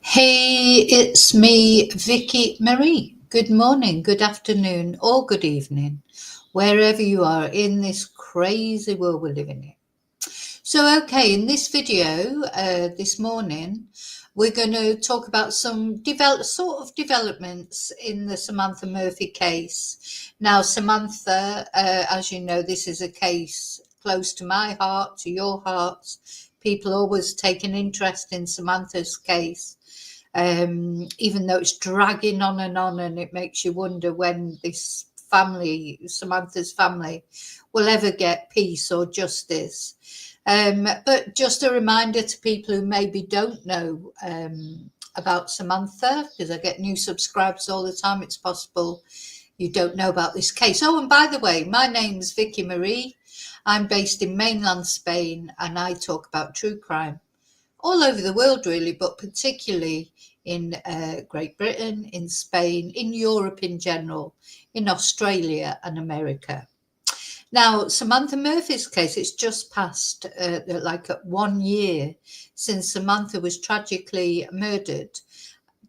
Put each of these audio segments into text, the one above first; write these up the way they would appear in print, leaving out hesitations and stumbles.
Hey, it's me, Vicky Marie. Good morning, good afternoon, or good evening, wherever you are in this crazy world we're living in. So, okay, in this video this morning, we're going to talk about some developments in the Samantha Murphy case. Now, Samantha, as you know, this is a case close to my heart, to your hearts. People always take an interest in Samantha's case. Even though it's dragging on, and it makes you wonder when this family, Samantha's family, will ever get peace or justice. But just a reminder to people who maybe don't know about Samantha, because I get new subscribers all the time. It's possible you don't know about this case. Oh, and by the way, my name's Vicky Marie. I'm based in mainland Spain, and I talk about true crime all over the world, really, but particularly in Great Britain, in Spain, in Europe in general, in Australia and America. Now, Samantha Murphy's case, it's just passed 1 year since Samantha was tragically murdered.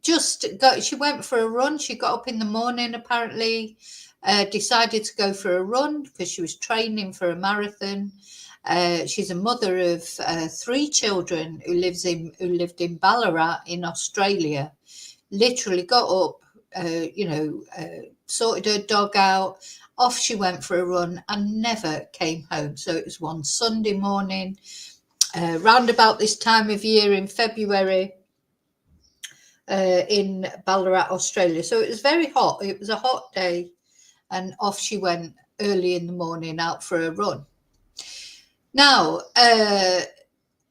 She went for a run. She got up in the morning, apparently, decided to go for a run because she was training for a marathon. She's a mother of 3 children who lived in Ballarat in Australia. Literally got up, sorted her dog out. Off she went for a run and never came home. So it was one Sunday morning, round about this time of year in February, in Ballarat, Australia. So it was very hot. It was a hot day, and off she went early in the morning out for a run. Now,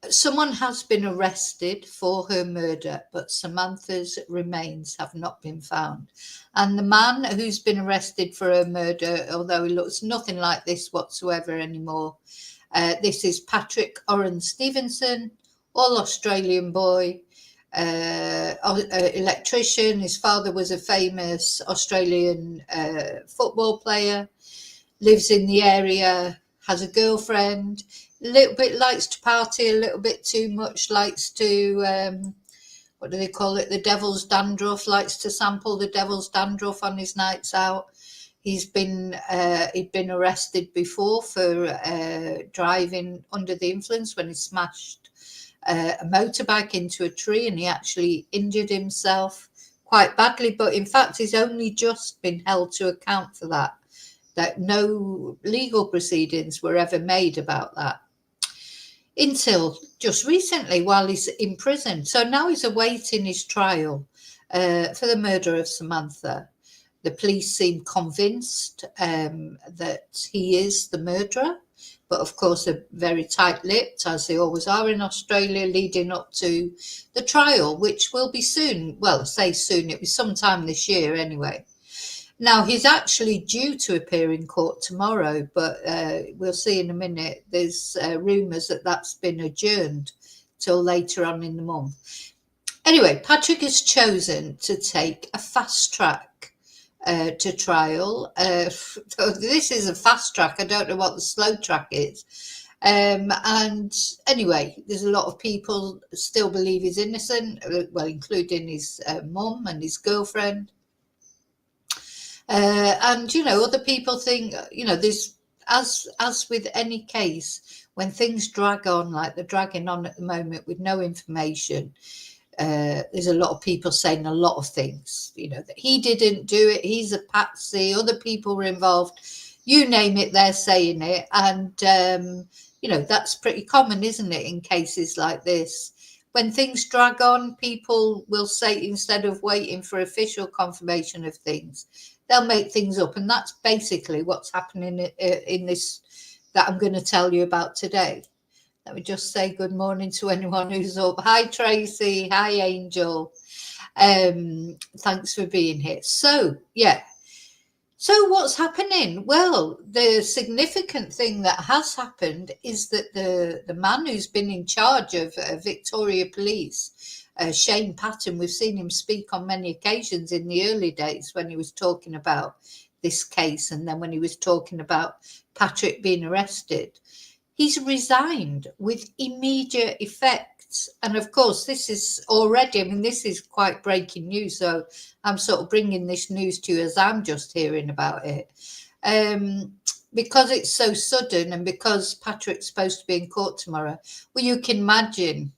someone has been arrested for her murder, but Samantha's remains have not been found. And the man who's been arrested for her murder, although he looks nothing like this whatsoever anymore, this is Patrick Oren Stevenson, all Australian boy, electrician. His father was a famous Australian football player, lives in the area, has a girlfriend, a little bit likes to party, a little bit too much, likes to, what do they call it, the devil's dandruff, likes to sample the devil's dandruff on his nights out. He'd been arrested before for driving under the influence when he smashed a motorbike into a tree, and he actually injured himself quite badly. But in fact, he's only just been held to account for that no legal proceedings were ever made about that until just recently while he's in prison. So now he's awaiting his trial for the murder of Samantha. The police seem convinced that he is the murderer, but of course they're very tight-lipped, as they always are in Australia, leading up to the trial, which will be soon. Well, I say soon, it was sometime this year anyway. Now, he's actually due to appear in court tomorrow, but we'll see in a minute. There's rumours that that's been adjourned till later on in the month. Anyway, Patrick has chosen to take a fast track to trial. This is a fast track. I don't know what the slow track is. And anyway, there's a lot of people still believe he's innocent, well, including his mum and his girlfriend. And, other people think, there's, as with any case, when things drag on like they're dragging on at the moment with no information, there's a lot of people saying a lot of things, that he didn't do it, he's a patsy, other people were involved, you name it, they're saying it. And, that's pretty common, isn't it, in cases like this? When things drag on, people will say, instead of waiting for official confirmation of things, they'll make things up. And that's basically what's happening in this that I'm going to tell you about today. Let me just say good morning to anyone who's up. Hi, Tracy. Hi, Angel. Thanks for being here. So, yeah. So what's happening? Well, the significant thing that has happened is that the man who's been in charge of Victoria Police, Shane Patton, we've seen him speak on many occasions in the early days when he was talking about this case, and then when he was talking about Patrick being arrested. He's resigned with immediate effect. And of course, this is already, I mean, this is quite breaking news. So I'm sort of bringing this news to you as I'm just hearing about it. Because it's so sudden and because Patrick's supposed to be in court tomorrow, well, you can imagine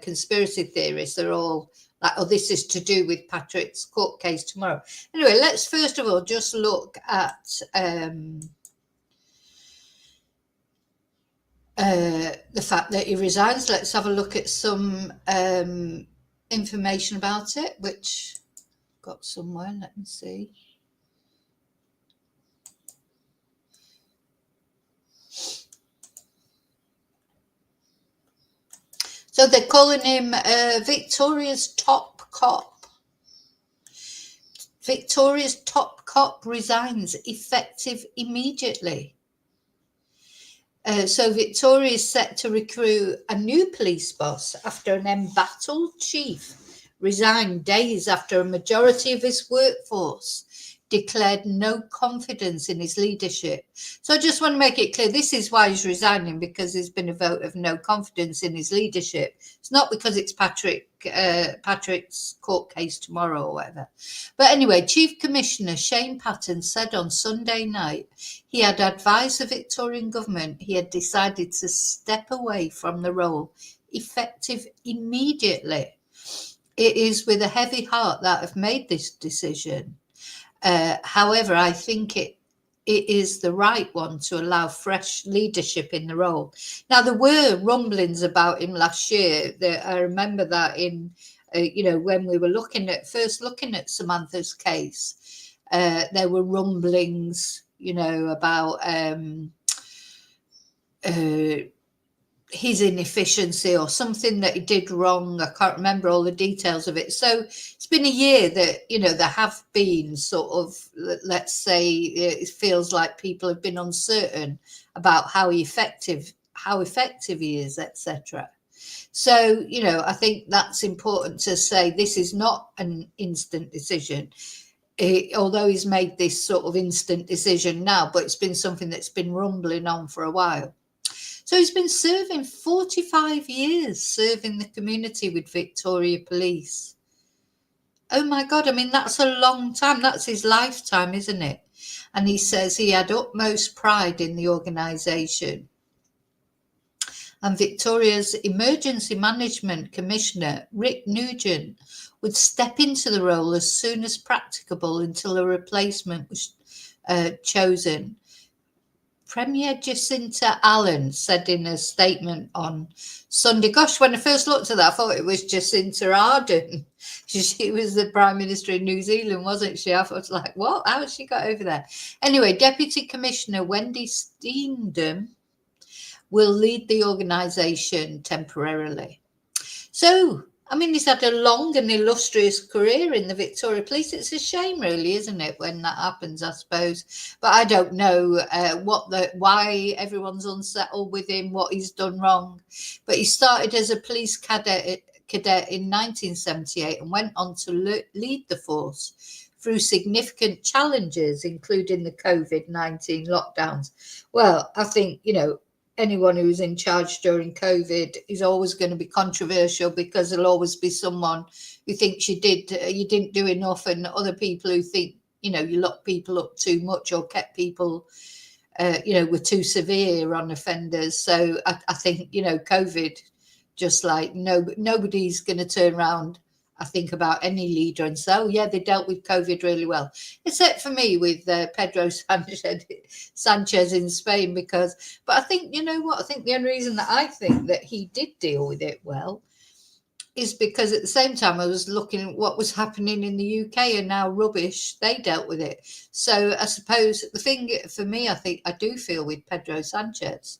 conspiracy theorists are all like, oh, this is to do with Patrick's court case tomorrow. Anyway, let's first of all just look at the fact that he resigns. Let's have a look at some information about it, which I've got somewhere. Let me see. So they're calling him Victoria's top cop. Victoria's top cop resigns effective immediately. So Victoria is set to recruit a new police boss after an embattled chief resigned days after a majority of his workforce declared no confidence in his leadership. So I just want to make it clear, this is why he's resigning, because there's been a vote of no confidence in his leadership. It's not because it's Patrick's court case tomorrow or whatever. But anyway, Chief Commissioner Shane Patton said on Sunday night he had advised the Victorian government he had decided to step away from the role effective immediately. It is with a heavy heart that I've made this decision. However, I think it is the right one to allow fresh leadership in the role. Now, there were rumblings about him last year. I remember that in, when we were first looking at Samantha's case, there were rumblings, about his inefficiency or something that he did wrong. I can't remember all the details of it. So it's been a year that, there have been sort of, let's say, it feels like people have been uncertain about how effective he is, etc. So, I think that's important to say. This is not an instant decision. Although he's made this sort of instant decision now, but it's been something that's been rumbling on for a while. So he's been serving 45 years, serving the community with Victoria Police. Oh my God, I mean, that's a long time. That's his lifetime, isn't it? And he says he had utmost pride in the organisation. And Victoria's Emergency Management Commissioner, Rick Nugent, would step into the role as soon as practicable until a replacement was chosen. Premier Jacinta Allen said in a statement on Sunday, gosh, when I first looked at that, I thought it was Jacinta Ardern. She was the Prime Minister of New Zealand, wasn't she? I was like, what? How has she got over there? Anyway, Deputy Commissioner Wendy Steendam will lead the organisation temporarily. So, I mean, he's had a long and illustrious career in the Victoria Police. It's a shame, really, isn't it, when that happens, I suppose. But I don't know why everyone's unsettled with him, what he's done wrong. But he started as a police cadet in 1978 and went on to lead the force through significant challenges, including the COVID-19 lockdowns. Well, I think, anyone who's in charge during COVID is always going to be controversial, because there'll always be someone who thinks you didn't do enough, and other people who think, you locked people up too much or kept people, were too severe on offenders. So I think, COVID, just like nobody's going to turn around, I think, about any leader and say, oh, yeah, they dealt with COVID really well. Except for me with Pedro Sanchez in Spain, but I think, I think the only reason that I think that he did deal with it well is because at the same time I was looking at what was happening in the UK and how rubbish they dealt with it. So I suppose the thing for me, I think I do feel with Pedro Sanchez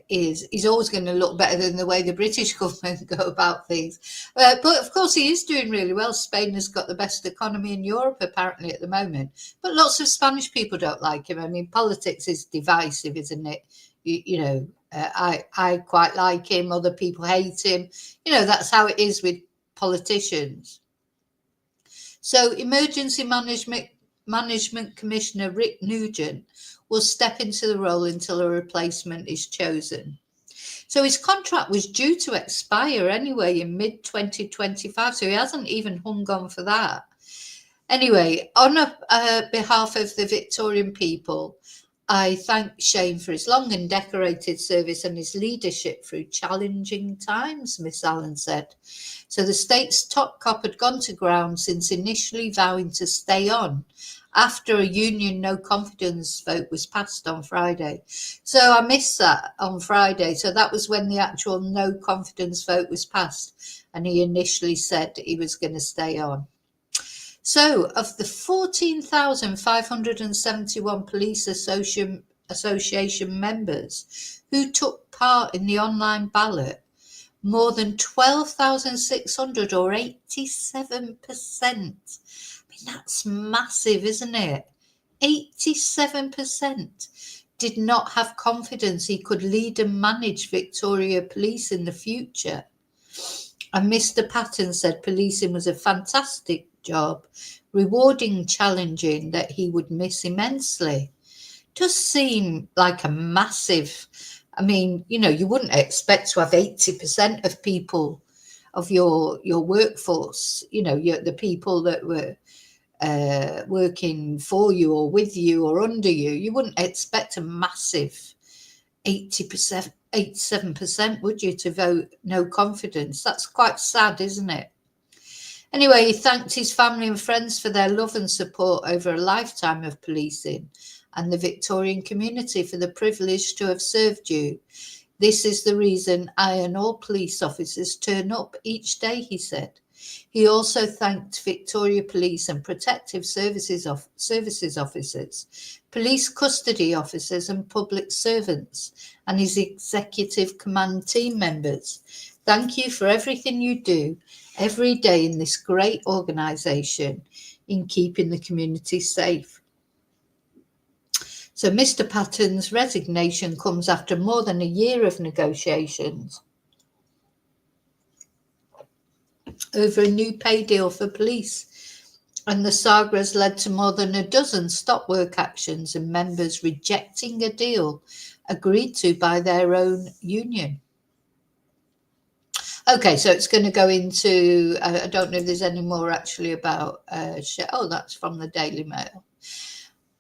is he's always going to look better than the way the British government go about things. But of course, he is doing really well. Spain has got the best economy in Europe, apparently, at the moment. But lots of Spanish people don't like him. I mean, politics is divisive, isn't it? I quite like him. Other people hate him. That's how it is with politicians. So Emergency Management Commissioner Rick Nugent will step into the role until a replacement is chosen. So his contract was due to expire anyway in mid-2025, so he hasn't even hung on for that. Anyway, on behalf of the Victorian people, I thank Shane for his long and decorated service and his leadership through challenging times, Miss Allen said. So the state's top cop had gone to ground since initially vowing to stay on after a union no confidence vote was passed on Friday. So I missed that on Friday. So that was when the actual no confidence vote was passed, and he initially said he was going to stay on. So of the 14,571 police association members who took part in the online ballot, more than 12,600 or 87%. That's massive, isn't it? 87% did not have confidence he could lead and manage Victoria Police in the future. And Mr. Patton said policing was a fantastic job, rewarding, challenging, that he would miss immensely. Does seem like a massive, I mean, you wouldn't expect to have 80% of people of your workforce, the people that were working for you or with you or under you. You wouldn't expect a massive 80%, 87%, would you, to vote no confidence? That's quite sad, isn't it? Anyway, he thanked his family and friends for their love and support over a lifetime of policing and the Victorian community for the privilege to have served you. This is the reason I and all police officers turn up each day, he said. He also thanked Victoria Police and Protective Services officers, police custody officers and public servants, and his executive command team members. Thank you for everything you do every day in this great organisation in keeping the community safe. So Mr. Patton's resignation comes after more than a year of negotiations over a new pay deal for police, and the saga has led to more than a dozen stop work actions and members rejecting a deal agreed to by their own union. Okay, so it's going to go into, I don't know if there's any more actually about, that's from the Daily Mail.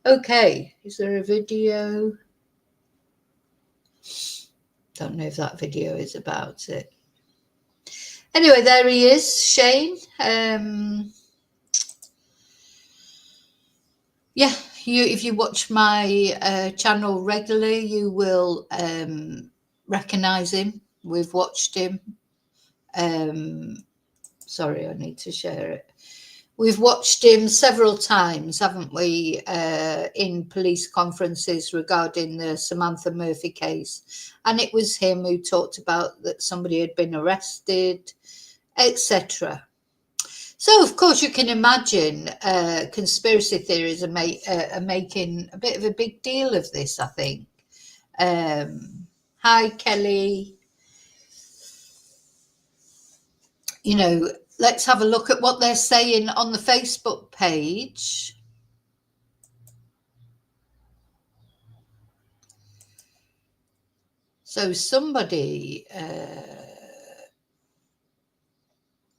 Okay, is there a video? Don't know if that video is about it. Anyway, there he is, Shane. If you watch my channel regularly, you will recognise him. We've watched him. Sorry, I need to share it. We've watched him several times, haven't we, in police conferences regarding the Samantha Murphy case. And it was him who talked about that somebody had been arrested, etc. So, of course, you can imagine conspiracy theories are making a bit of a big deal of this, I think. Hi, Kelly. Let's have a look at what they're saying on the Facebook page. So somebody,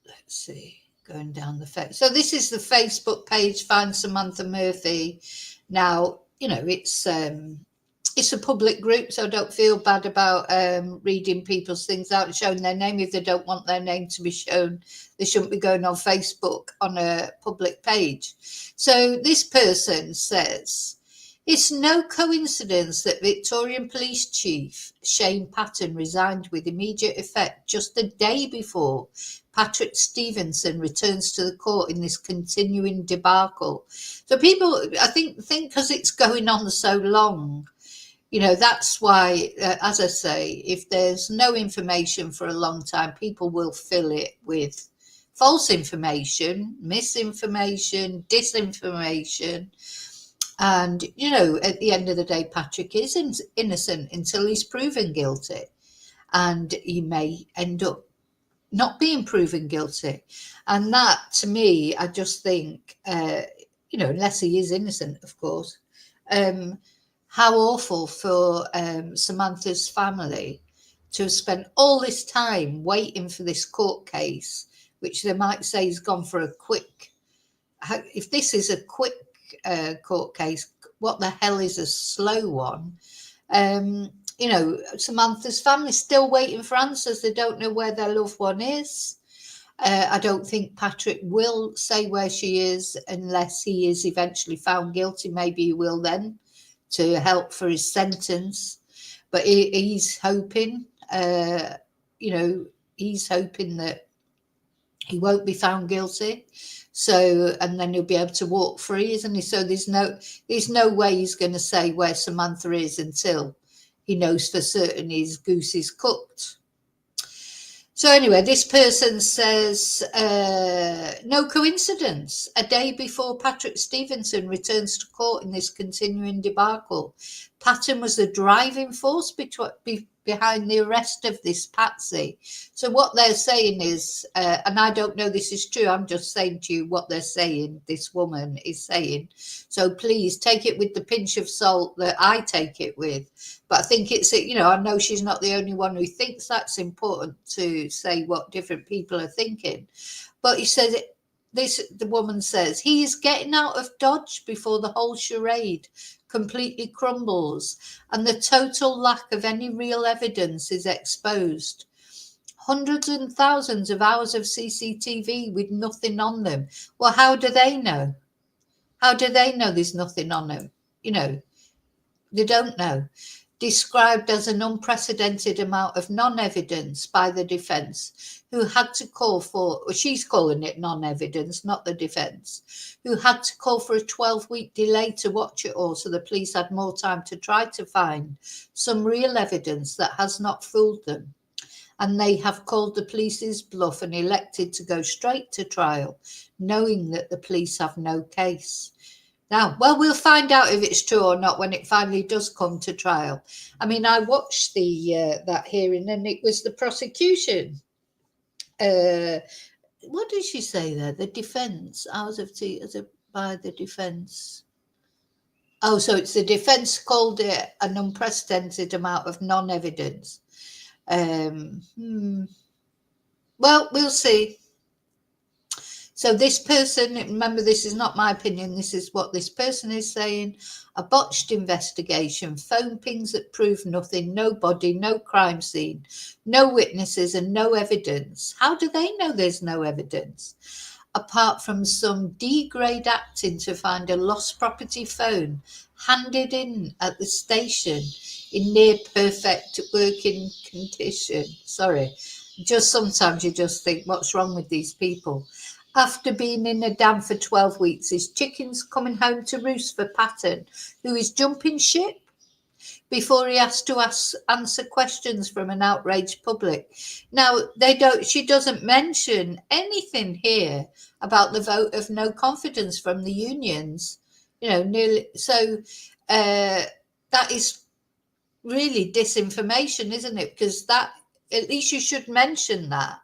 let's see, going down the Facebook. So this is the Facebook page, Find Samantha Murphy. Now, it's a public group, so don't feel bad about reading people's things out and showing their name. If they don't want their name to be shown, they shouldn't be going on Facebook on a public page. So this person says, It's no coincidence that Victorian Police Chief Shane Patton resigned with immediate effect just a day before Patrick Stevenson returns to the court in this continuing debacle. So people, I think because it's going on so long, that's why, as I say, if there's no information for a long time, people will fill it with false information, misinformation, disinformation. And, at the end of the day, Patrick is innocent until he's proven guilty. And he may end up not being proven guilty. And that, to me, I just think, unless he is innocent, of course, how awful for Samantha's family to have spent all this time waiting for this court case, which they might say has gone for a quick. If this is a quick court case, what the hell is a slow one? Samantha's family still waiting for answers. They don't know where their loved one is. I don't think Patrick will say where she is unless he is eventually found guilty. Maybe he will then, to help for his sentence. But he's hoping, he's hoping that he won't be found guilty. So, and then he'll be able to walk free, isn't he? So there's no way he's going to say where Samantha is until he knows for certain his goose is cooked. So anyway, this person says, no coincidence. A day before Patrick Stevenson returns to court in this continuing debacle, Patton was the driving force behind the arrest of this Patsy. So what they're saying is, and I don't know this is true, I'm just saying to you what they're saying, this woman is saying. So please take it with the pinch of salt that I take it with. But I think it's, I know she's not the only one who thinks that's important to say what different people are thinking. But he says, the woman says, he is getting out of Dodge before the whole charade completely crumbles and the total lack of any real evidence is exposed. Hundreds and thousands of hours of CCTV with nothing on them. Well, how do they know? How do they know there's nothing on them? They don't know. Described as an unprecedented amount of non-evidence by the defence, who had to call for, she's calling it non-evidence, not the defence, who had to call for a 12-week delay to watch it all so the police had more time to try to find some real evidence that has not fooled them. And they have called the police's bluff and elected to go straight to trial, knowing that the police have no case. Now, well, we'll find out if it's true or not when it finally does come to trial. I mean, I watched that hearing and it was the prosecution. What did she say there? The defence, by the defence. Oh, so it's the defence called it an unprecedented amount of non-evidence. Well, we'll see. So this person, remember, this is not my opinion, this is what this person is saying. A botched investigation, phone pings that prove nothing, no body, no crime scene, no witnesses and no evidence. How do they know there's no evidence? Apart from some D-grade acting to find a lost property phone handed in at the station in near perfect working condition. Sorry, just sometimes you just think, what's wrong with these people? After being in a dam for 12 weeks, his chickens coming home to roost for Patton, who is jumping ship before he has to answer questions from an outraged public. Now, she doesn't mention anything here about the vote of no confidence from the unions. So that is really disinformation, isn't it? Because that, at least you should mention that.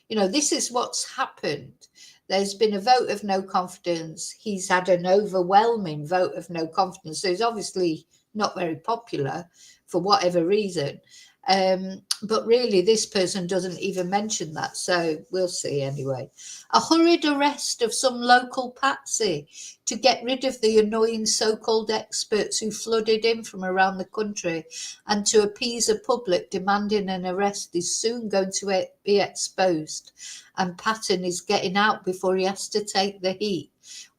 This is what's happened. There's been a vote of no confidence. He's had an overwhelming vote of no confidence. So he's obviously not very popular for whatever reason. But really, this person doesn't even mention that. So we'll see anyway. A hurried arrest of some local patsy to get rid of the annoying so-called experts who flooded in from around the country and to appease a public demanding an arrest is soon going to be exposed. And Patton is getting out before he has to take the heat.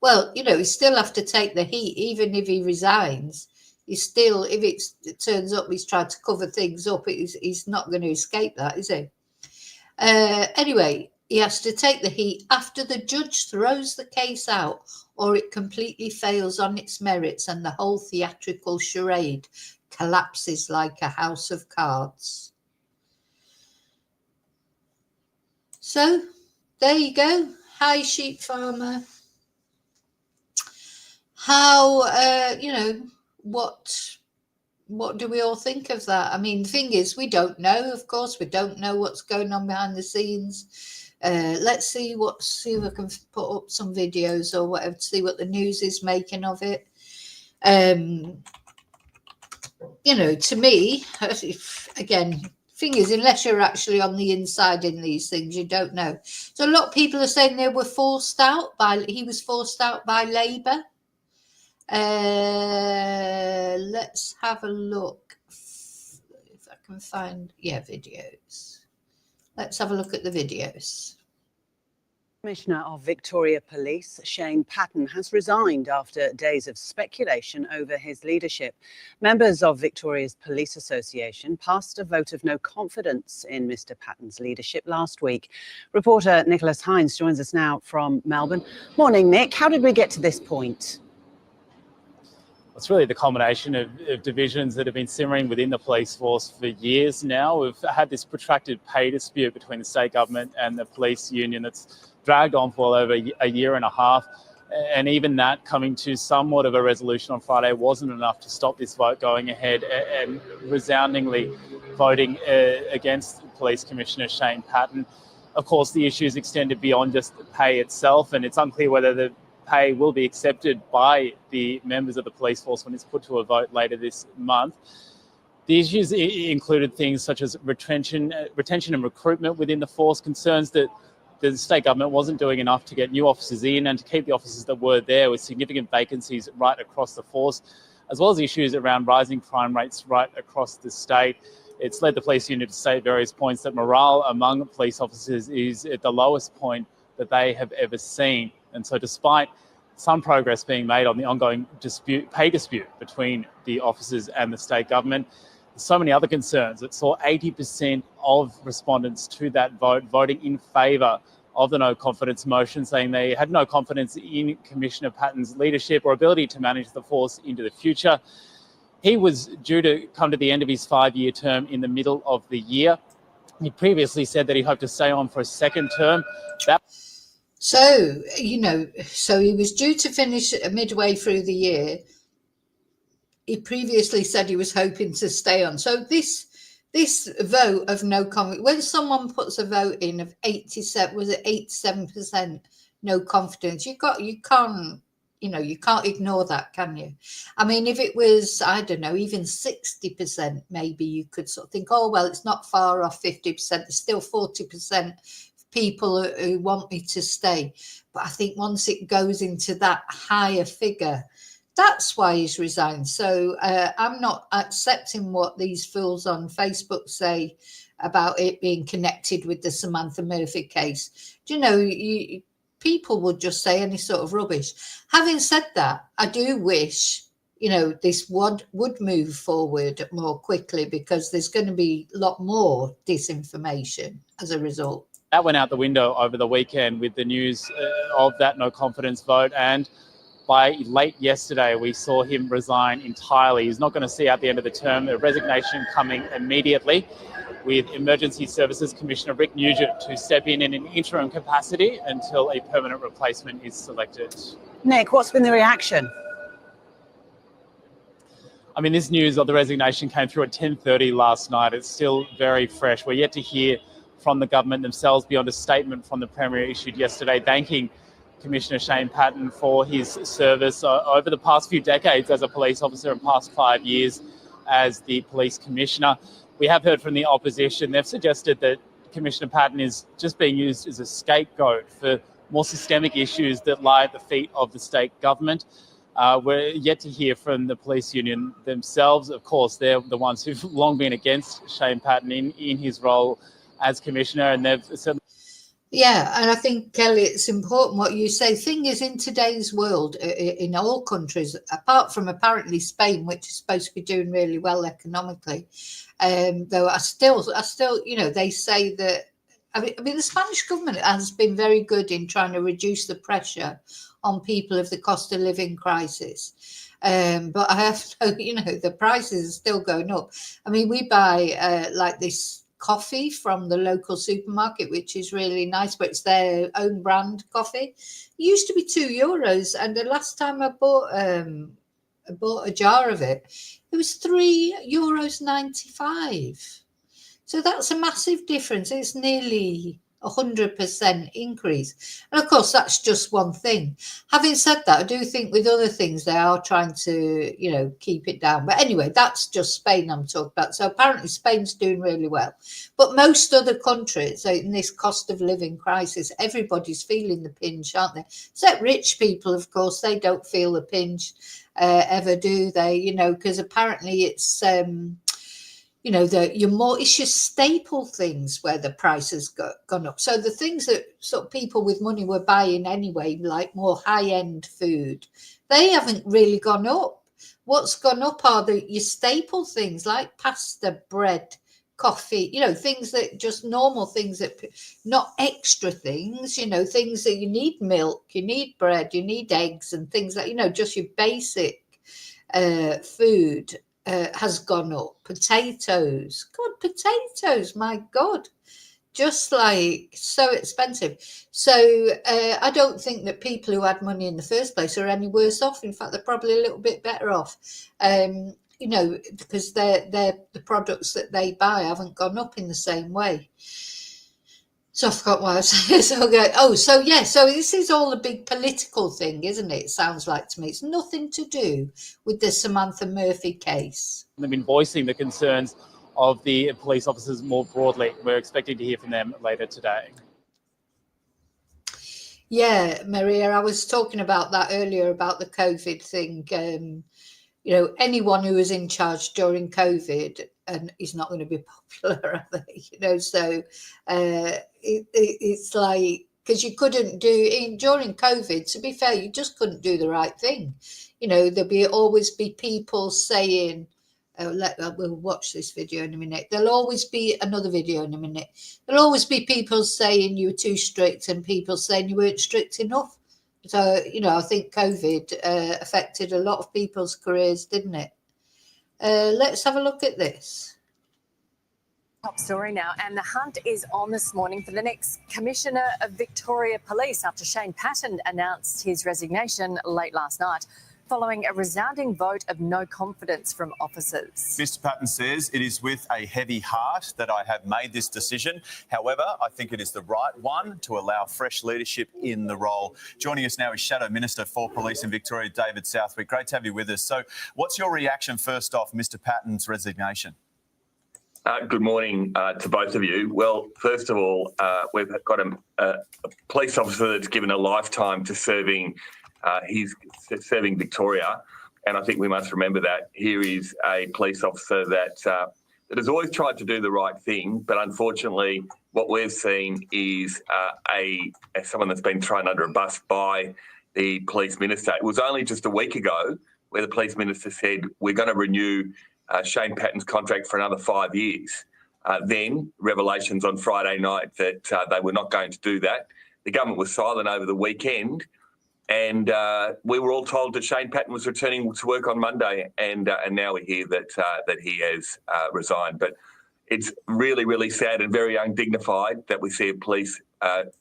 Well, he still have to take the heat, even if he resigns. he's still, if it turns up, he's tried to cover things up. He's not going to escape that, is he? Anyway, he has to take the heat after the judge throws the case out or it completely fails on its merits and the whole theatrical charade collapses like a house of cards. So, there you go. Hi, sheep farmer. How, what do we all think of that? I mean, the thing is, we don't know, of course. We don't know what's going on behind the scenes. Let's see if I can put up some videos or whatever to see what the news is making of it. To me, again, thing is, unless you're actually on the inside in these things, you don't know. So a lot of people are saying he was forced out by Labour. Let's have a look if I can find videos. Let's have a look at the videos. Commissioner of Victoria Police, Shane Patton, has resigned after days of speculation over his leadership. Members of Victoria's Police Association passed a vote of no confidence in Mr Patton's leadership last week. Reporter Nicholas Hines joins us now from Melbourne. Morning, Nick. How did we get to this point? It's really the combination of divisions that have been simmering within the police force for years now. We've had this protracted pay dispute between the state government and the police union that's dragged on for well over a year and a half. And even that coming to somewhat of a resolution on Friday wasn't enough to stop this vote going ahead and resoundingly voting against Police Commissioner Shane Patton. Of course, the issues extended beyond just the pay itself, and it's unclear whether the pay will be accepted by the members of the police force when it's put to a vote later this month. The issues included things such as retention and recruitment within the force, concerns that the state government wasn't doing enough to get new officers in and to keep the officers that were there, with significant vacancies right across the force, as well as issues around rising crime rates right across the state. It's led the police union to say at various points that morale among police officers is at the lowest point that they have ever seen. And so despite some progress being made on the ongoing pay dispute between the officers and the state government, there's so many other concerns. It saw 80% of respondents to that vote voting in favour of the no confidence motion, saying they had no confidence in Commissioner Patton's leadership or ability to manage the force into the future. He was due to come to the end of his 5-year term in the middle of the year. He previously said that he hoped to stay on for a second term. So he was due to finish midway through the year. He previously said he was hoping to stay on. So this vote of no confidence, when someone puts a vote in of 87% no confidence, you can't ignore that, can you? I mean, if it was, I don't know, even 60%, maybe you could sort of think, oh, well, it's not far off 50%. There's still 40% people who want me to stay. But I think once it goes into that higher figure, that's why he's resigned. So I'm not accepting what these fools on Facebook say about it being connected with the Samantha Murphy case. Do you know, people would just say any sort of rubbish. Having said that, I do wish, this would move forward more quickly, because there's going to be a lot more disinformation as a result. That went out the window over the weekend with the news of that no confidence vote, and by late yesterday we saw him resign entirely. He's not going to see out the end of the term. A resignation coming immediately, with Emergency Services Commissioner Rick Nugent to step in an interim capacity until a permanent replacement is selected. Nick, what's been the reaction? I mean, this news of the resignation came through at 10:30 last night. It's still very fresh. We're yet to hear from the government themselves beyond a statement from the Premier issued yesterday thanking Commissioner Shane Patton for his service over the past few decades as a police officer and past 5 years as the police commissioner. We have heard from the opposition. They've suggested that Commissioner Patton is just being used as a scapegoat for more systemic issues that lie at the feet of the state government. We're yet to hear from the police union themselves. Of course, they're the ones who've long been against Shane Patton in his role as commissioner, and they've said... Yeah, and I think, Kelly, it's important what you say. Thing is, in today's world, in all countries, apart from apparently Spain, which is supposed to be doing really well economically, though I still, they say that. I mean, the Spanish government has been very good in trying to reduce the pressure on people of the cost of living crisis. But I have to, the prices are still going up. I mean, we buy like this coffee from the local supermarket, which is really nice, but it's their own brand coffee. It used to be €2, and the last time I bought a jar of it, it was €3.95. So that's a massive difference. It's nearly 100% increase. And of course, that's just one thing. Having said that, I do think with other things, they are trying to, keep it down. But anyway, that's just Spain I'm talking about. So apparently Spain's doing really well. But most other countries, in this cost of living crisis, everybody's feeling the pinch, aren't they? Except rich people, of course, they don't feel the pinch ever, do they? Because apparently it's... it's your staple things where the price has gone up. So the things that sort of people with money were buying anyway, like more high-end food, they haven't really gone up. What's gone up are your staple things like pasta, bread, coffee, things that just normal things, that not extra things, things that you need: milk, you need bread, you need eggs, and things like, just your basic food. Has gone up. Potatoes, my God, just like so expensive. So I don't think that people who had money in the first place are any worse off. In fact, they're probably a little bit better off. Because the products that they buy haven't gone up in the same way. So I forgot what I was saying. So this is all a big political thing, isn't it? It sounds like to me. It's nothing to do with the Samantha Murphy case. They've been voicing the concerns of the police officers more broadly. We're expecting to hear from them later today. Yeah, Maria, I was talking about that earlier, about the COVID thing. Anyone who was in charge during COVID and is not going to be popular, are they? So it's like, because you couldn't during COVID, to be fair, you just couldn't do the right thing. There'll always be people saying, we'll watch this video in a minute. There'll always be another video in a minute. There'll always be people saying you were too strict and people saying you weren't strict enough. So, I think COVID affected a lot of people's careers, didn't it? Let's have a look at this. Top story now, and the hunt is on this morning for the next Commissioner of Victoria Police after Shane Patton announced his resignation late last night, following a resounding vote of no confidence from officers. Mr Patton says, "It is with a heavy heart that I have made this decision. However, I think it is the right one to allow fresh leadership in the role." Joining us now is Shadow Minister for Police in Victoria, David Southwick. Great to have you with us. So what's your reaction first off, Mr Patton's resignation? Good morning to both of you. Well, first of all, we've got a police officer that's given a lifetime to serving Victoria, and I think we must remember that. Here is a police officer that has always tried to do the right thing, but unfortunately what we've seen is someone that's been thrown under a bus by the police minister. It was only just a week ago where the police minister said, we're going to renew Shane Patton's contract for another 5 years. Then revelations on Friday night that they were not going to do that. The government was silent over the weekend, and we were all told that Shane Patton was returning to work on Monday, and now we hear that he has resigned. But it's really, really sad and very undignified that we see a police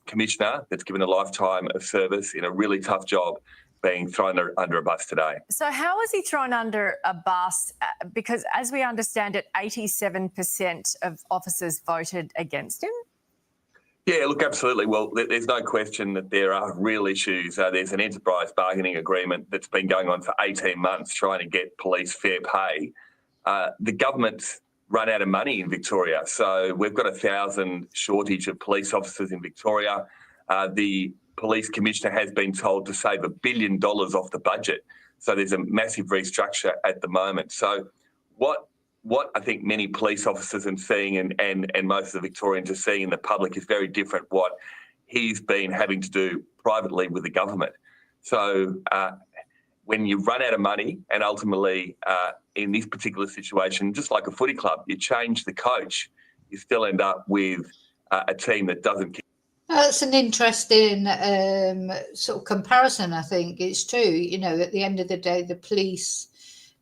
commissioner that's given a lifetime of service in a really tough job being thrown under a bus today. So how was he thrown under a bus? Because as we understand it, 87% of officers voted against him? Yeah, look, absolutely. Well, there's no question that there are real issues. There's an enterprise bargaining agreement that's been going on for 18 months trying to get police fair pay. The government's run out of money in Victoria. So we've got 1,000 shortage of police officers in Victoria. The police commissioner has been told to save $1 billion off the budget. So there's a massive restructure at the moment. So what I think many police officers are seeing and most of the Victorians are seeing in the public is very different what he's been having to do privately with the government. So when you run out of money and ultimately in this particular situation, just like a footy club, you change the coach, you still end up with a team that doesn't. That's an interesting sort of comparison, I think. It's true. You know, at the end of the day, the police,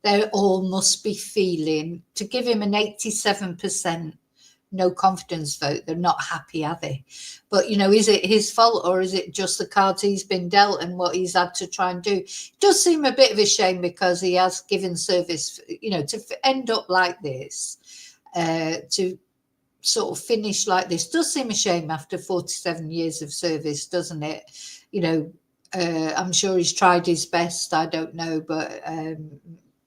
they all must be feeling, to give him an 87% no confidence vote, they're not happy, are they? But, you know, is it his fault, or is it just the cards he's been dealt and what he's had to try and do? It does seem a bit of a shame, because he has given service, you know, to end up like this, to sort of finish like this does seem a shame after 47 years of service, doesn't it? You know, I'm sure he's tried his best. I don't know, but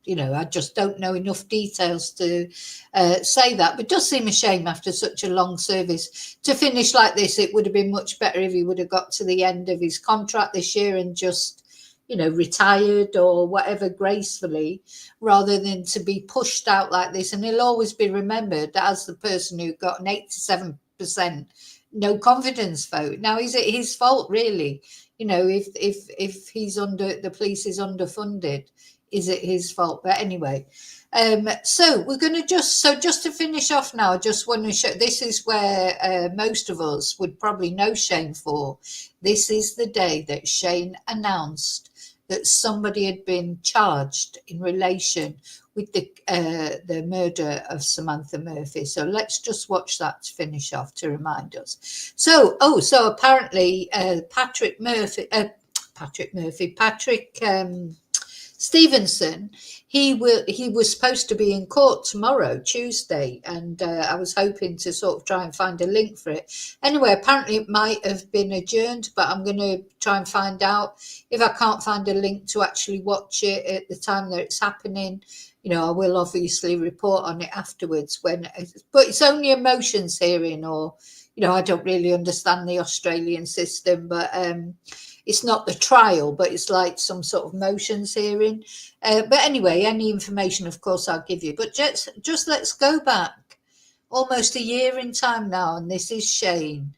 you know, I just don't know enough details to say that. But it does seem a shame after such a long service to finish like this. It would have been much better if he would have got to the end of his contract this year and just, you know, retired or whatever gracefully, rather than to be pushed out like this. And he'll always be remembered as the person who got an 87% no confidence vote. Now, is it his fault, really? You know, if he's the police is underfunded, is it his fault? But anyway, so we're going to just to finish off now, I just want to show, this is where most of us would probably know Shane for. This is the day that Shane announced that somebody had been charged in relation with the murder of Samantha Murphy. So let's just watch that to finish off to remind us. So apparently Patrick Stevenson, he was supposed to be in court tomorrow, Tuesday, and I was hoping to sort of try and find a link for it. Anyway, apparently it might have been adjourned, but I'm going to try and find out. If I can't find a link to actually watch it at the time that it's happening, you know, I will obviously report on it afterwards. But it's only a motions hearing, or, you know, I don't really understand the Australian system, but it's not the trial, but it's like some sort of motions hearing. But anyway, any information, of course, I'll give you. But just let's go back almost a year in time now, and this is Shane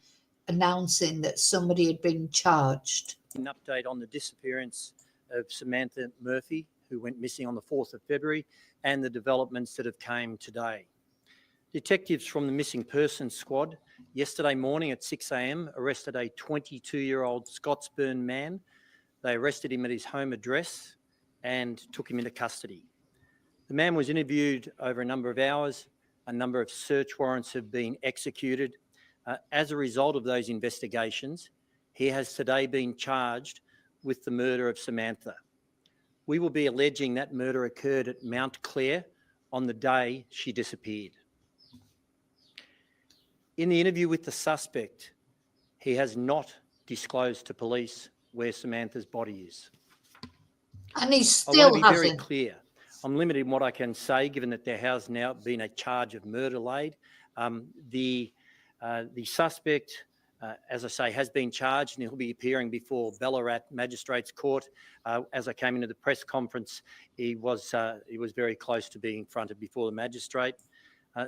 announcing that somebody had been charged. An update on the disappearance of Samantha Murphy, who went missing on the 4th of February, and the developments that have came today. Detectives from the Missing Persons Squad yesterday morning at 6 a.m. arrested a 22-year-old Scottsburn man. They arrested him at his home address and took him into custody. The man was interviewed over a number of hours. A number of search warrants have been executed. As a result of those investigations, he has today been charged with the murder of Samantha. We will be alleging that murder occurred at Mount Clare on the day she disappeared. In the interview with the suspect, he has not disclosed to police where Samantha's body is. And he still I want to be hasn't. very clear. I'm limited in what I can say, given that there has now been a charge of murder laid. The suspect, as I say, has been charged, and he'll be appearing before Ballarat Magistrates Court. As I came into the press conference, he was very close to being fronted before the magistrate.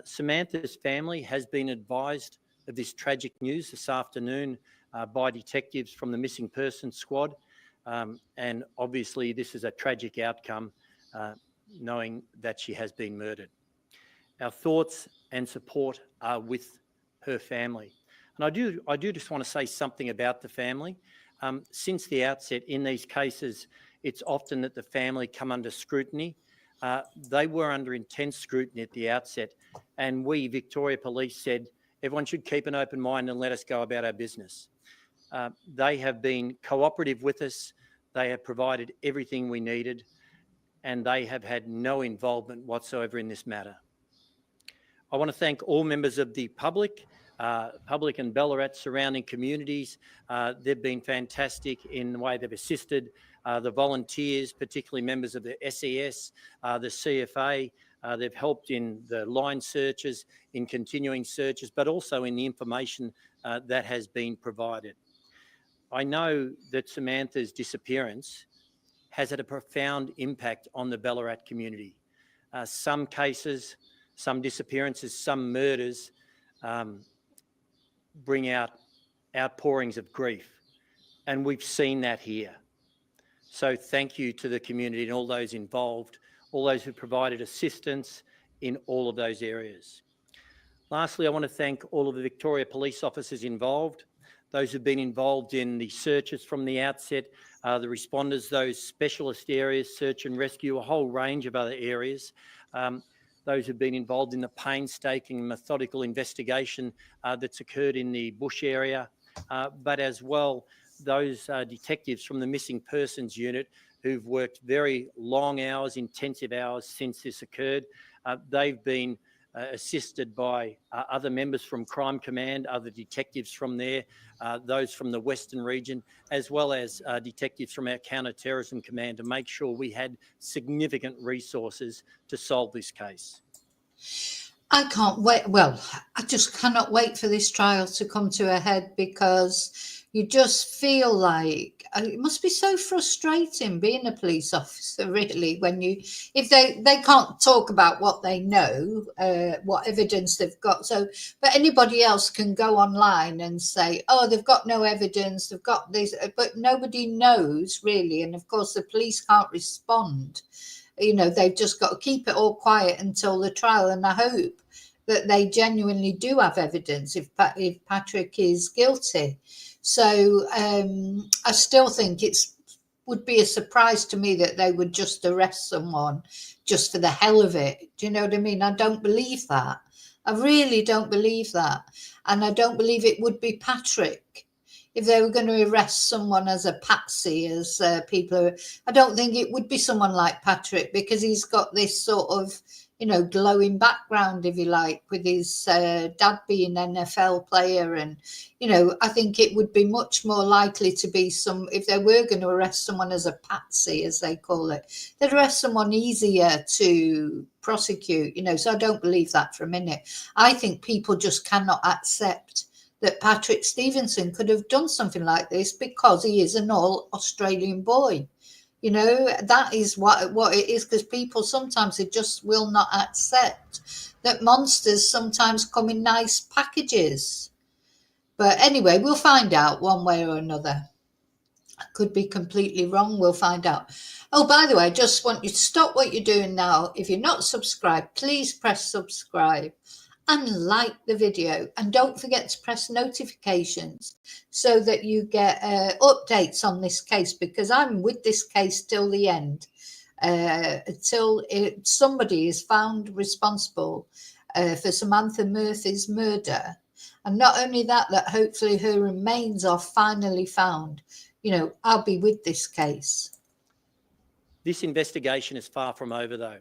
Samantha's family has been advised of this tragic news this afternoon by detectives from the Missing Persons Squad, and obviously this is a tragic outcome, knowing that she has been murdered. Our thoughts and support are with her family. And I do just want to say something about the family. Since the outset in these cases, it's often that the family come under scrutiny. They were under intense scrutiny at the outset, and we, Victoria Police, said everyone should keep an open mind and let us go about our business. They have been cooperative with us. They have provided everything we needed, and they have had no involvement whatsoever in this matter. I want to thank all members of the public and Ballarat surrounding communities. They've been fantastic in the way they've assisted the volunteers, particularly members of the SES, the CFA. They've helped in the line searches, in continuing searches, but also in the information that has been provided. I know that Samantha's disappearance has had a profound impact on the Ballarat community. Some cases, some disappearances, some murders bring out outpourings of grief. And we've seen that here. So thank you to the community and all those involved, all those who provided assistance in all of those areas. Lastly, I want to thank all of the Victoria police officers involved, those who've been involved in the searches from the outset, the responders, those specialist areas, search and rescue, a whole range of other areas, those who've been involved in the painstaking methodical investigation that's occurred in the bush area, but as well, those detectives from the Missing Persons Unit who've worked very long hours, intensive hours since this occurred. They've been assisted by other members from Crime Command, other detectives from there, those from the Western region, as well as detectives from our Counter-Terrorism Command to make sure we had significant resources to solve this case. I can't wait. Well, I just cannot wait for this trial to come to a head, because you just feel like it must be so frustrating being a police officer, really, when if they can't talk about what they know, what evidence they've got. So, but anybody else can go online and say, oh, they've got no evidence, they've got this, but nobody knows really. And of course, the police can't respond. You know, they've just got to keep it all quiet until the trial. And I hope that they genuinely do have evidence if Patrick is guilty. So I still think would be a surprise to me that they would just arrest someone just for the hell of it. Do you know what I mean? I don't believe that. I really don't believe that. And I don't believe it would be Patrick. If they were going to arrest someone as a patsy, as people are, I don't think it would be someone like Patrick, because he's got this sort of, you know, glowing background, if you like, with his dad being an NFL player. And, you know, I think it would be much more likely to be if they were going to arrest someone as a patsy, as they call it, they'd arrest someone easier to prosecute, you know. So I don't believe that for a minute. I think people just cannot accept that Patrick Stevenson could have done something like this, because he is an all-Australian boy. You know, that is what it is, because people sometimes they just will not accept that monsters sometimes come in nice packages. But anyway, we'll find out one way or another. I could be completely wrong. We'll find out. Oh, by the way, I just want you to stop what you're doing now. If you're not subscribed, please press subscribe and like the video, and don't forget to press notifications so that you get updates on this case, because I'm with this case till the end, until somebody is found responsible for Samantha Murphy's murder. And not only that hopefully her remains are finally found. You know, I'll be with this case. This investigation is far from over, though.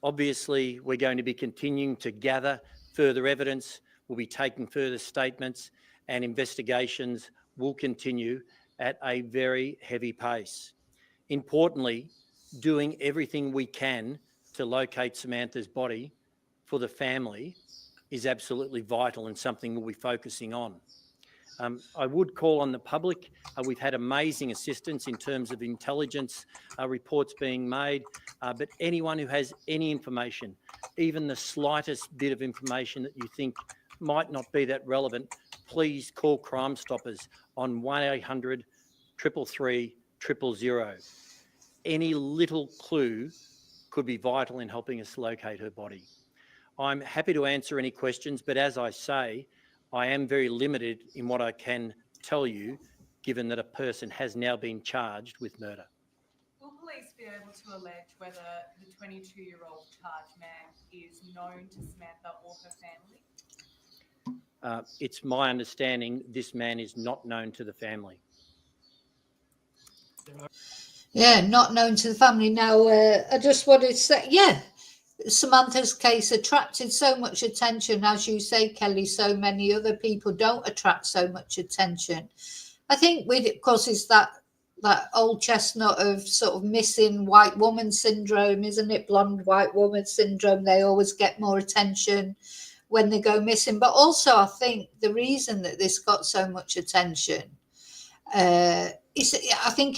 Obviously, we're going to be continuing to gather further evidence, we'll be taking further statements, and investigations will continue at a very heavy pace. Importantly, doing everything we can to locate Samantha's body for the family is absolutely vital and something we'll be focusing on. I would call on the public. We've had amazing assistance in terms of intelligence reports being made, but anyone who has any information, even the slightest bit of information that you think might not be that relevant, please call Crime Stoppers on 1800 333 000. Any little clue could be vital in helping us locate her body. I'm happy to answer any questions, but as I say, I am very limited in what I can tell you, given that a person has now been charged with murder. Will police be able to allege whether the 22-year-old charged man is known to Samantha or her family? It's my understanding this man is not known to the family. Yeah, not known to the family. Now, I just wanted to say, yeah, Samantha's case attracted so much attention. As you say, Kelly, so many other people don't attract so much attention. I think with it, of course, it's that old chestnut of sort of missing white woman syndrome, isn't it? Blonde white woman syndrome. They always get more attention when they go missing. But also, I think the reason that this got so much attention I think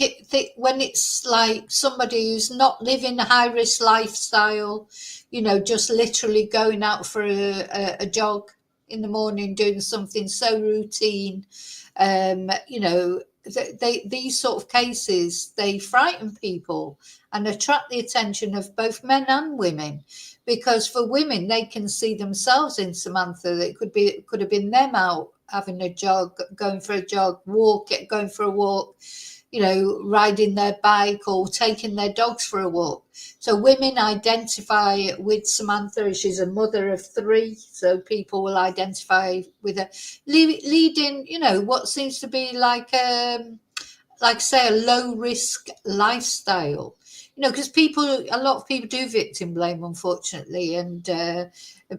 when it's like somebody who's not living a high-risk lifestyle, you know, just literally going out for a jog, in the morning doing something so routine. You know, these sort of cases, they frighten people and attract the attention of both men and women, because for women, they can see themselves in Samantha. It could have been them out having a jog, going for a jog, going for a walk, you know, riding their bike or taking their dogs for a walk. So women identify with Samantha. She's a mother of 3, so people will identify with her, leading, you know, what seems to be like say, a low risk lifestyle. You know, because a lot of people do victim blame, unfortunately, and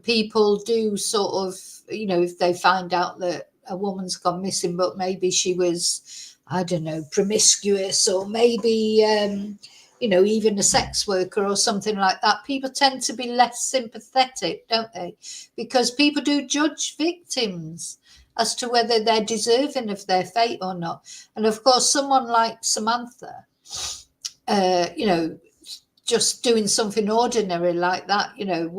people do sort of, you know, if they find out that a woman's gone missing, but maybe she was, I don't know, promiscuous, or maybe, you know, even a sex worker or something like that, people tend to be less sympathetic, don't they? Because people do judge victims as to whether they're deserving of their fate or not. And of course, someone like Samantha, you know, just doing something ordinary like that, you know,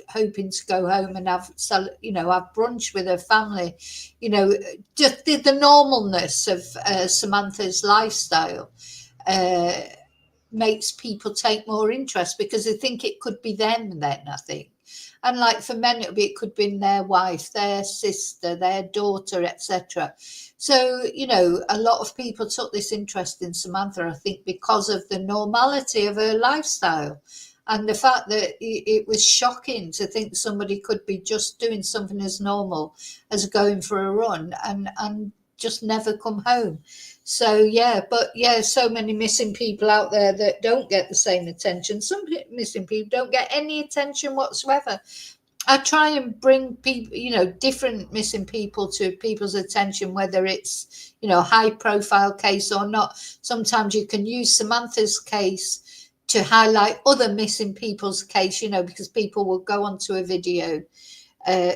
hoping to go home and have brunch with her family, you know, just the normalness of Samantha's lifestyle makes people take more interest, because they think it could be them then, I think. And like for men, it could be their wife, their sister, their daughter, etc. So, you know, a lot of people took this interest in Samantha, I think, because of the normality of her lifestyle and the fact that it was shocking to think somebody could be just doing something as normal as going for a run and just never come home. So so many missing people out there that don't get the same attention. Some missing people don't get any attention whatsoever. I try and bring people, you know, different missing people to people's attention, whether it's, you know, a high profile case or not. Sometimes you can use Samantha's case to highlight other missing people's case, you know, because people will go onto a video,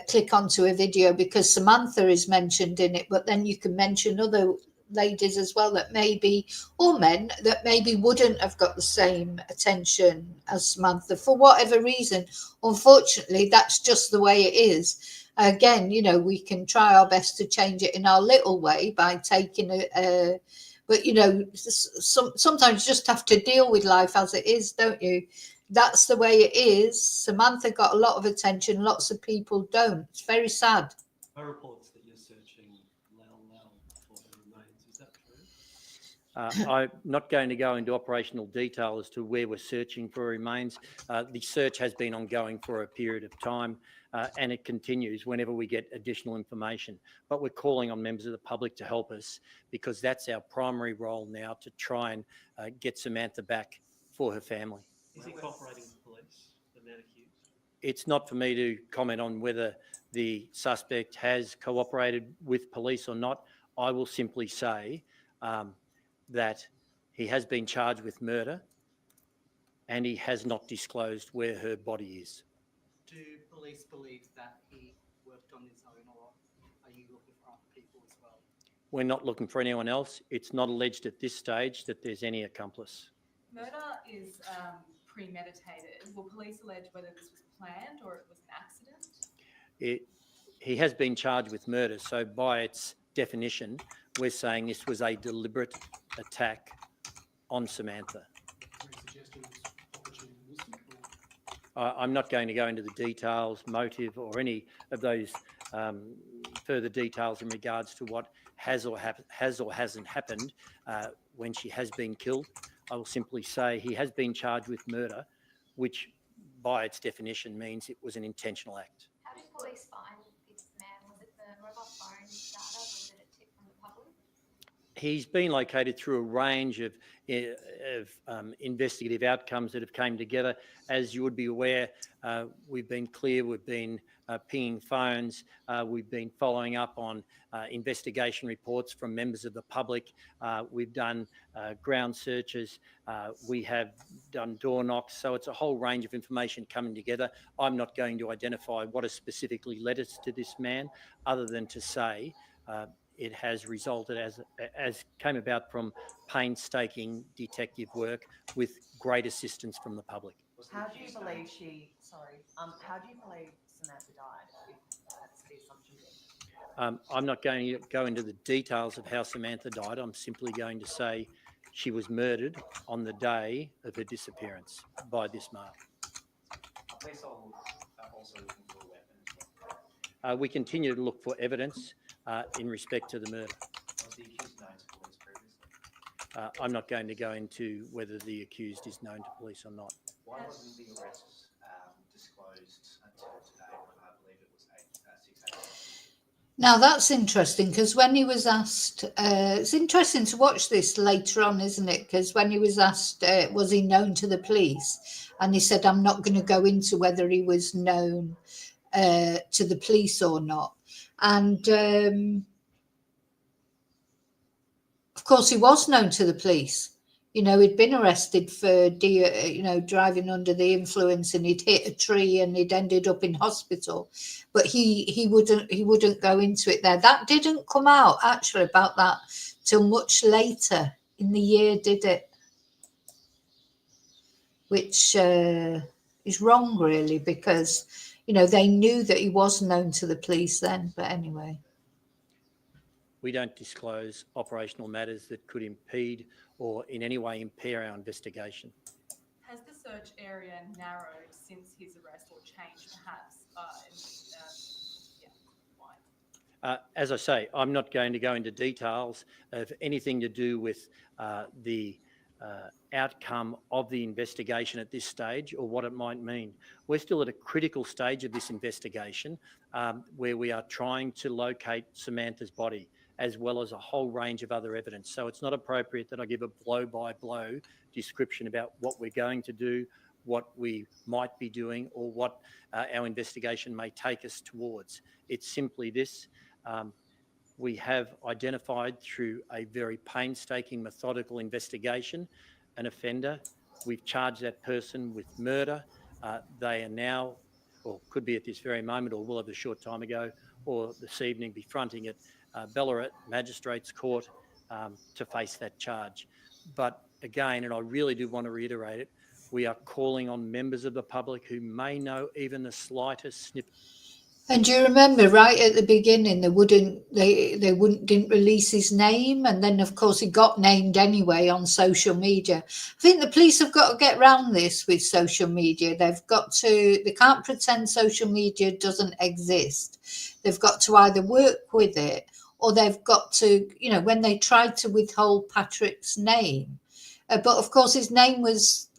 click onto a video because Samantha is mentioned in it, but then you can mention other ladies as well that maybe, or men that maybe wouldn't have got the same attention as Samantha for whatever reason. Unfortunately, that's just the way it is. Again, you know, we can try our best to change it in our little way by taking but you know, sometimes you just have to deal with life as it is, don't you? That's the way it is. Samantha got a lot of attention, lots of people don't. It's very sad. My reports that you're searching Lal for her remains. Is that true? I'm not going to go into operational detail as to where we're searching for remains. The search has been ongoing for a period of time and it continues whenever we get additional information. But we're calling on members of the public to help us, because that's our primary role now, to try and get Samantha back for her family. Is he cooperating with police, the man accused? It's not for me to comment on whether the suspect has cooperated with police or not. I will simply say that he has been charged with murder and he has not disclosed where her body is. Do police believe that he worked on his own, or are you looking for other people as well? We're not looking for anyone else. It's not alleged at this stage that there's any accomplice. Murder is premeditated. Will police allege whether this was planned or it was an accident? He has been charged with murder, so by its definition, we're saying this was a deliberate attack on Samantha. I'm not going to go into the details, motive, or any of those further details in regards to what has or hasn't happened when she has been killed. I will simply say he has been charged with murder, which by its definition means it was an intentional act. How did police find this man? Was it the mobile phone data? Was it a tip from the public? He's been located through a range of investigative outcomes that have came together. As you would be aware, we've been clear, we've been pinging phones, we've been following up on investigation reports from members of the public, we've done ground searches, we have done door knocks, so it's a whole range of information coming together. I'm not going to identify what has specifically led us to this man, other than to say it has resulted as came about from painstaking detective work with great assistance from the public. How do you believe how do you believe Samantha died, if that's the assumption being made? I'm not going to go into the details of how Samantha died. I'm simply going to say she was murdered on the day of her disappearance by this male. Are police also looking for a weapon as well? We continue to look for evidence in respect to the murder. Was the accused known to police previously? I'm not going to go into whether the accused is known to police or not. Why wasn't the arrest disclosed until today, when I believe it was 6 a.m.? Now that's interesting, because when he was asked, it's interesting to watch this later on, isn't it? Because when he was asked, was he known to the police? And he said, I'm not going to go into whether he was known to the police or not. And of course, he was known to the police. You know, he'd been arrested for, driving under the influence, and he'd hit a tree and he'd ended up in hospital. But he wouldn't go into it there. That didn't come out actually about that till much later in the year, did it? Which is wrong, really, because they knew that he was known to the police then. But anyway. We don't disclose operational matters that could impede or in any way impair our investigation. Has the search area narrowed since his arrest, or changed perhaps? Why? As I say, I'm not going to go into details of anything to do with the outcome of the investigation at this stage or what it might mean. We're still at a critical stage of this investigation where we are trying to locate Samantha's body, as well as a whole range of other evidence. So it's not appropriate that I give a blow-by-blow description about what we're going to do, what we might be doing, or what our investigation may take us towards. It's simply this. We have identified through a very painstaking, methodical investigation an offender. We've charged that person with murder. They are now, or could be at this very moment, or will have a short time ago, or this evening, be fronting at Ballarat Magistrates Court to face that charge. But again, and I really do want to reiterate it, we are calling on members of the public who may know even the slightest snippet. And do you remember right at the beginning, didn't release his name, and then of course he got named anyway on social media. I think the police have got to get around this with social media. They can't pretend social media doesn't exist. They've got to either work with it, or they've got to, when they tried to withhold Patrick's name, but of course his name was,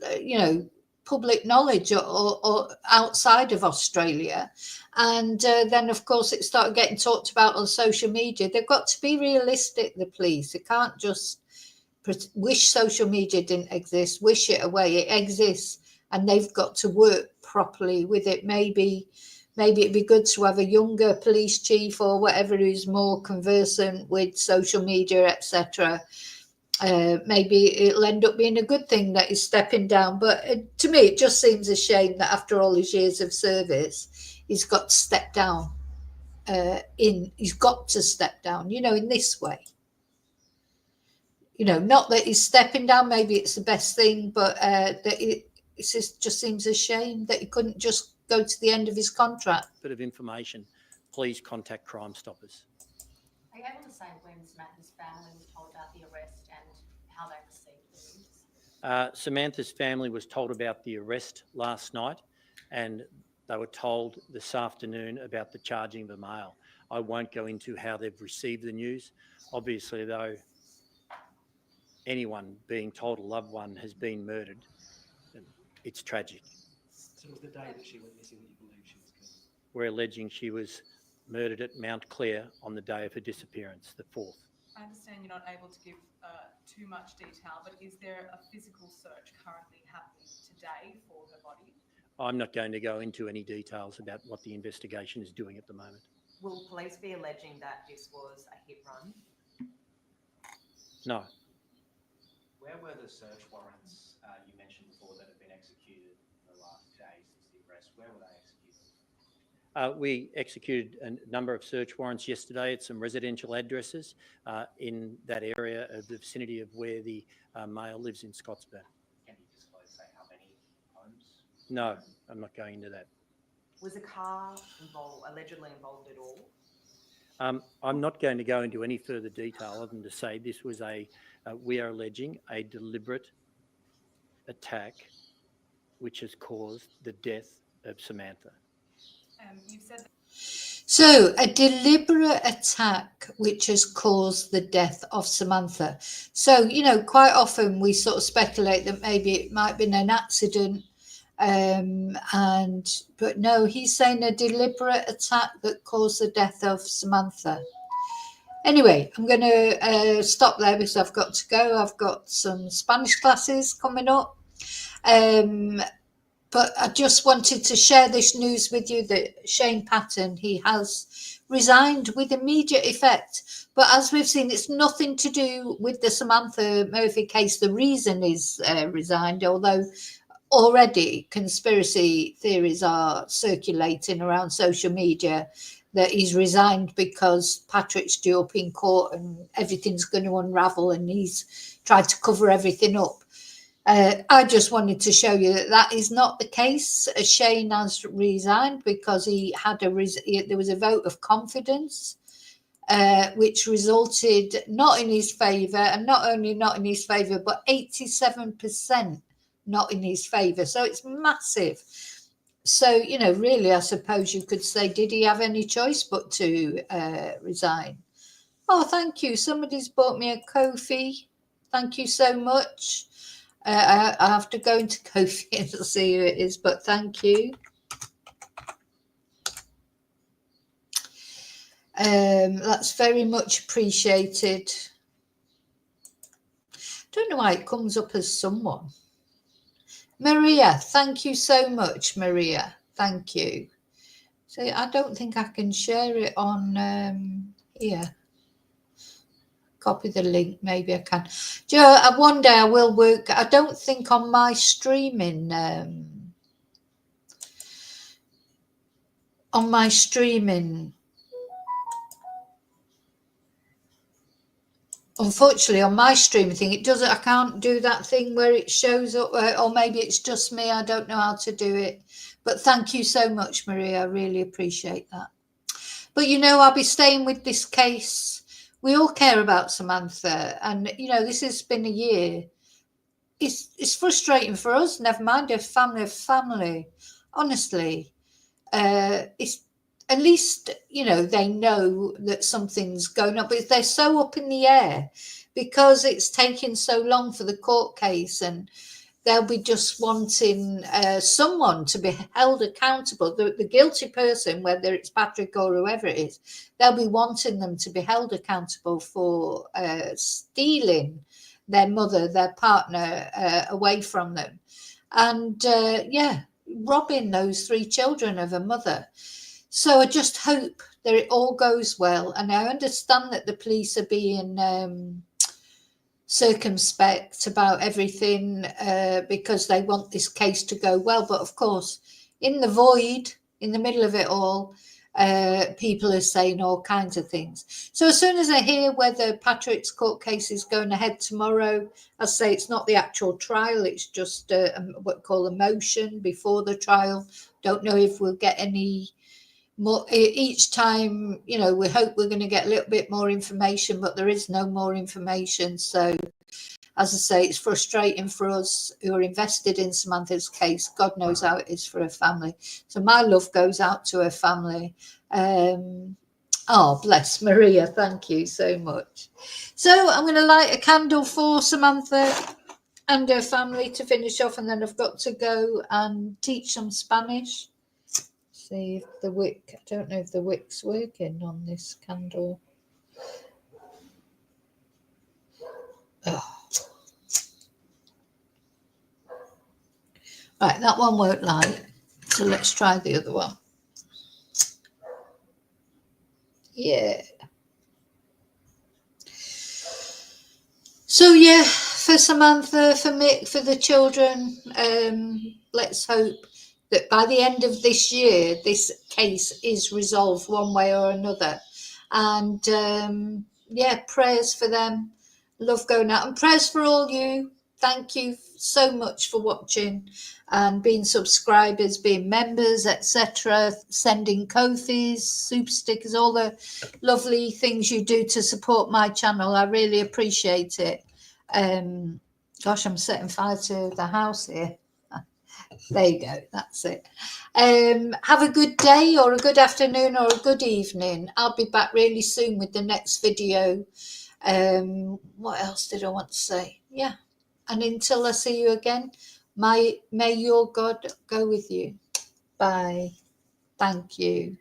public knowledge or outside of Australia. And then, of course, it started getting talked about on social media. They've got to be realistic, the police. They can't just wish social media didn't exist, wish it away. It exists, and they've got to work properly with it. Maybe it'd be good to have a younger police chief or whatever who's more conversant with social media, etc. Maybe it'll end up being a good thing that he's stepping down. But to me, it just seems a shame that after all his years of service, he's got to step down. He's got to step down, in this way. Not that he's stepping down. Maybe it's the best thing, but it just seems a shame that he couldn't just go to the end of his contract. Bit of information, please contact Crime Stoppers. Are you able to say when Samantha's family was told about the arrest and how they received the news? Samantha's family was told about the arrest last night, and they were told this afternoon about the charging of the male. I won't go into how they've received the news. Obviously, though, anyone being told a loved one has been murdered, it's tragic. So it was the day that she went missing that you believe she was killed? We're alleging she was murdered at Mount Clare on the day of her disappearance, the 4th. I understand you're not able to give too much detail, but is there a physical search currently happening today for her body? I'm not going to go into any details about what the investigation is doing at the moment. Will police be alleging that this was a hit run? No. Where were the search warrants you mentioned before that have been executed in the last day since the arrest? Where were they executed? We executed a number of search warrants yesterday at some residential addresses in that area of the vicinity of where the male lives in Scottsburn. Can you disclose, say, how many homes? No, I'm not going into that. Was a car allegedly involved at all? I'm not going to go into any further detail other than to say this was we are alleging a deliberate attack which has caused the death of Samantha. You've said that. So, a deliberate attack which has caused the death of Samantha. So, you know, quite often we sort of speculate that maybe it might have been an accident. But no, he's saying a deliberate attack that caused the death of Samantha. Anyway, I'm going to stop there because I've got to go. I've got some Spanish classes coming up. But I just wanted to share this news with you that Shane Patton, he has resigned with immediate effect. But as we've seen, it's nothing to do with the Samantha Murphy case. The reason is resigned, although already conspiracy theories are circulating around social media that he's resigned because Patrick's due up in court and everything's going to unravel and he's tried to cover everything up. I just wanted to show you that that is not the case. Shane has resigned because he had there was a vote of confidence, which resulted not in his favour, and not only not in his favour, but 87% not in his favour. So it's massive. So, you know, really, I suppose you could say, did he have any choice but to resign? Oh, thank you. Somebody's bought me a Ko-fi. Thank you so much. I have to go into Ko-fi and see who it is, but thank you. That's very much appreciated. Don't know why it comes up as someone. Maria, thank you so much, Maria. Thank you. So I don't think I can share it on here. Copy the link, maybe I can. Joe, one day I will work. I don't think on my streaming. Unfortunately, on my streaming thing, it doesn't. I can't do that thing where it shows up, or maybe it's just me. I don't know how to do it. But thank you so much, Maria. I really appreciate that. But you know, I'll be staying with this case. We all care about Samantha, and you know, this has been a year. It's frustrating for us. Never mind a family. Honestly, it's at least, you know, they know that something's going on, but they're so up in the air because it's taking so long for the court case, and they'll be just wanting someone to be held accountable. The guilty person, whether it's Patrick or whoever it is, they'll be wanting them to be held accountable for stealing their mother, their partner, away from them. And robbing those 3 children of a mother. So I just hope that it all goes well. And I understand that the police are being circumspect about everything because they want this case to go well. But of course, in the void, in the middle of it all, people are saying all kinds of things. So as soon as I hear whether Patrick's court case is going ahead tomorrow, I say it's not the actual trial. It's just what we call a motion before the trial. Don't know if we'll get any more each time. You know, we hope we're going to get a little bit more information, but there is no more information. So as I say, it's frustrating for us who are invested in Samantha's case. God knows how it is for her family. So my love goes out to her family. Oh, bless Maria. Thank you so much. So I'm going to light a candle for Samantha and her family to finish off, and then I've got to go and teach some Spanish. See if the wick, I don't know if the wick's working on this candle. Oh. Right, that one won't light, so let's try the other one. Yeah. So yeah, for Samantha, for Mick, for the children, let's hope that by the end of this year, this case is resolved one way or another. And prayers for them. Love going out, and prayers for all you Thank you so much for watching and being subscribers, being members, etc. Sending Ko-fis, super stickers, all the lovely things you do to support my channel. I really appreciate it. Gosh, I'm setting fire to the house here. There you go. That's it. Have a good day or a good afternoon or a good evening. I'll be back really soon with the next video. What else did I want to say? Yeah. And until I see you again, may your God go with you. Bye. Thank you.